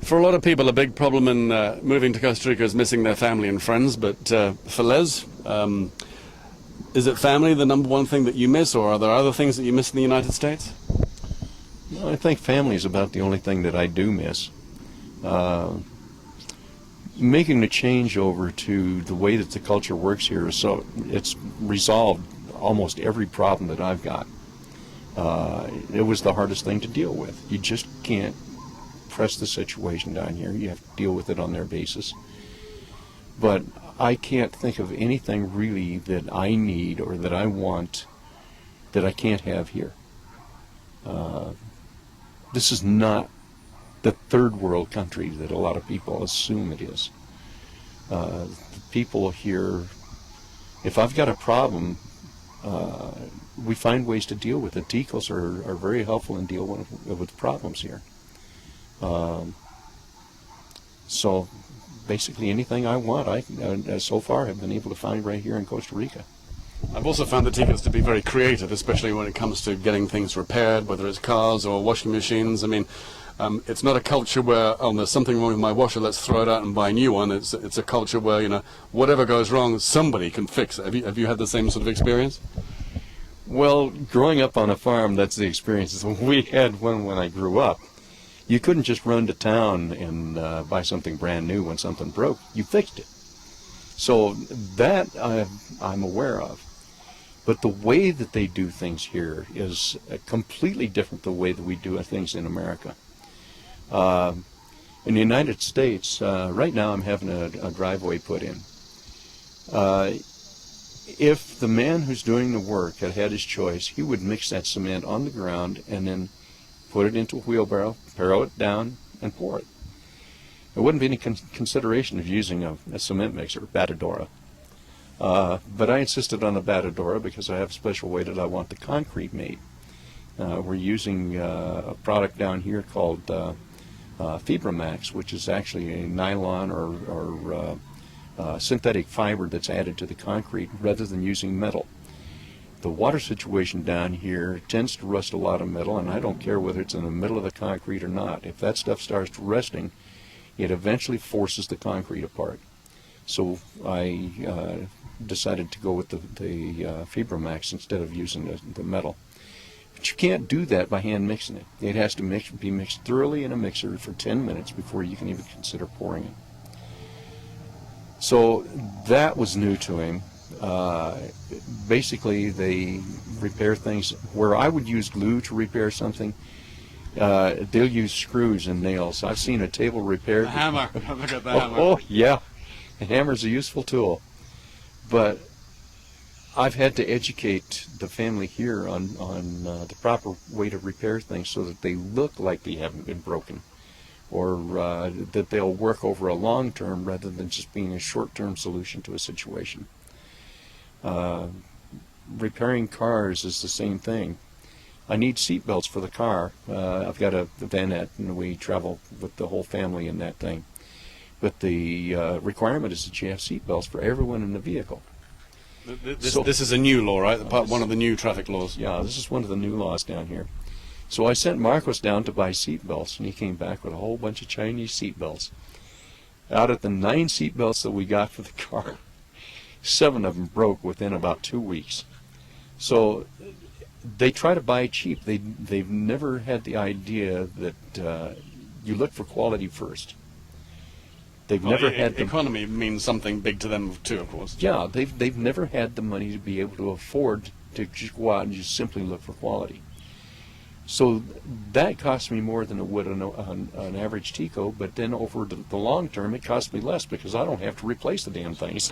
For a lot of people, a big problem in moving to Costa Rica is missing their family and friends, but for Les, is it family the number one thing that you miss, or are there other things that you miss in the United States? Well, I think family is about the only thing that I do miss. Making the change over to the way that the culture works here, so it's resolved almost every problem that I've got. It was the hardest thing to deal with. You just can't press the situation down here. You have to deal with it on their basis. But I can't think of anything really that I need or that I want that I can't have here. This is not the third world country that a lot of people assume it is. The people here, if I've got a problem, we find ways to deal with it. Ticos are very helpful in dealing with problems here. So basically anything I want, I so far have been able to find right here in Costa Rica. I've also found the Ticos to be very creative, especially when it comes to getting things repaired, whether it's cars or washing machines. I mean, it's not a culture where, oh, there's something wrong with my washer, let's throw it out and buy a new one. It's a culture where, you know, whatever goes wrong, somebody can fix it. Have you had the same sort of experience? Well, growing up on a farm, that's the experiences we had when I grew up. You couldn't just run to town and buy something brand new when something broke. You fixed it. So that I'm aware of. But the way that they do things here is completely different the way that we do things in America. In the United States, right now I'm having a driveway put in. If the man who's doing the work had had his choice, he would mix that cement on the ground and then put it into a wheelbarrow, barrel it down, and pour it. There wouldn't be any consideration of using a cement mixer, batidora. But I insisted on a batidora because I have a special way that I want the concrete made. We're using a product down here called FibraMax, which is actually a nylon or synthetic fiber that's added to the concrete rather than using metal. The water situation down here tends to rust a lot of metal, and I don't care whether it's in the middle of the concrete or not. If that stuff starts rusting, it eventually forces the concrete apart. So I decided to go with the FibraMax instead of using the metal. But you can't do that by hand mixing it. It has to be mixed thoroughly in a mixer for 10 minutes before you can even consider pouring it. So that was new to him. Basically, they repair things where I would use glue to repair something. They'll use screws and nails. I've seen a table repaired. The hammer. Have a look at the hammer. Oh, yeah. A hammer's a useful tool. But I've had to educate the family here on the proper way to repair things so that they look like they haven't been broken, or that they'll work over a long term rather than just being a short-term solution to a situation. Repairing cars is the same thing. I need seat belts for the car. I've got a vanette, and we travel with the whole family in that thing. But the requirement is that you have seat belts for everyone in the vehicle. This is a new law, right? One of the new traffic laws. Yeah, this is one of the new laws down here. So I sent Marcos down to buy seat belts, and he came back with a whole bunch of Chinese seat belts. Out of the 9 seat belts that we got for the car, 7 of them broke within about 2 weeks. So they try to buy cheap. They've never had the idea that you look for quality first. They've never had the economy means something big to them too, of course. Yeah, they've never had the money to be able to afford to just go out and just simply look for quality. So that cost me more than it would an average Tico, but then over the long term it cost me less because I don't have to replace the damn things.